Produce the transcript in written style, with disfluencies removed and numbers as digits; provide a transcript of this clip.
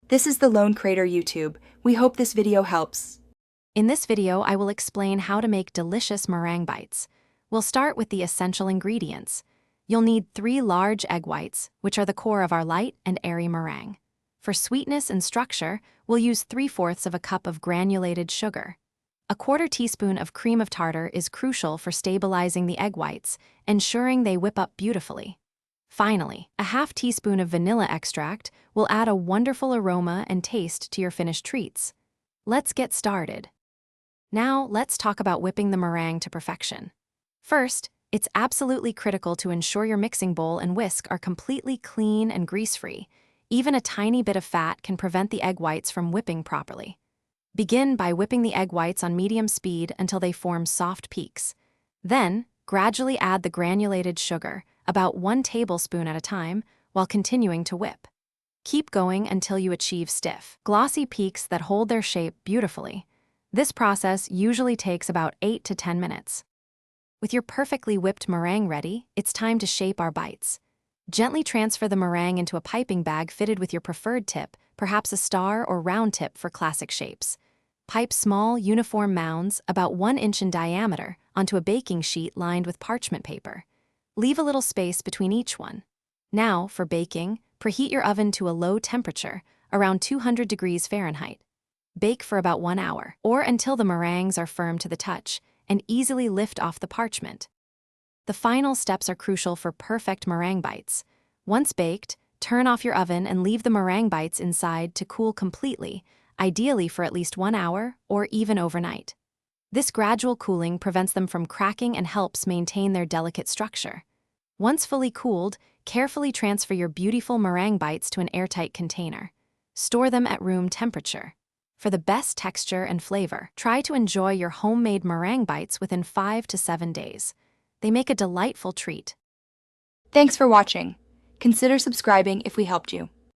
This is the Lone Crater YouTube. We hope this video helps. In this video, I will explain how to make delicious meringue bites. We'll start with the essential ingredients. You'll need 3 large egg whites, which are the core of our light and airy meringue. For sweetness and structure, we'll use 3/4 of a cup of granulated sugar. A 1/4 teaspoon of cream of tartar is crucial for stabilizing the egg whites, ensuring they whip up beautifully. Finally, a 1/2 teaspoon of vanilla extract will add a wonderful aroma and taste to your finished treats. Let's get started. Now, let's talk about whipping the meringue to perfection. First, it's absolutely critical to ensure your mixing bowl and whisk are completely clean and grease-free. Even a tiny bit of fat can prevent the egg whites from whipping properly. Begin by whipping the egg whites on medium speed until they form soft peaks. Then, gradually add the granulated sugar, about 1 tablespoon at a time, while continuing to whip. Keep going until you achieve stiff, glossy peaks that hold their shape beautifully. This process usually takes about 8 to 10 minutes. With your perfectly whipped meringue ready, it's time to shape our bites. Gently transfer the meringue into a piping bag fitted with your preferred tip, perhaps a star or round tip for classic shapes. Pipe small, uniform mounds, about 1 inch in diameter, onto a baking sheet lined with parchment paper. Leave a little space between each one. Now, for baking, preheat your oven to a low temperature, around 200 degrees Fahrenheit. Bake for about 1 hour, or until the meringues are firm to the touch, and easily lift off the parchment. The final steps are crucial for perfect meringue bites. Once baked, turn off your oven and leave the meringue bites inside to cool completely, ideally for at least 1 hour or even overnight. This gradual cooling prevents them from cracking and helps maintain their delicate structure. Once fully cooled, carefully transfer your beautiful meringue bites to an airtight container. Store them at room temperature. For the best texture and flavor, try to enjoy your homemade meringue bites within 5 to 7 days. They make a delightful treat. Thanks for watching. Consider subscribing if we helped you.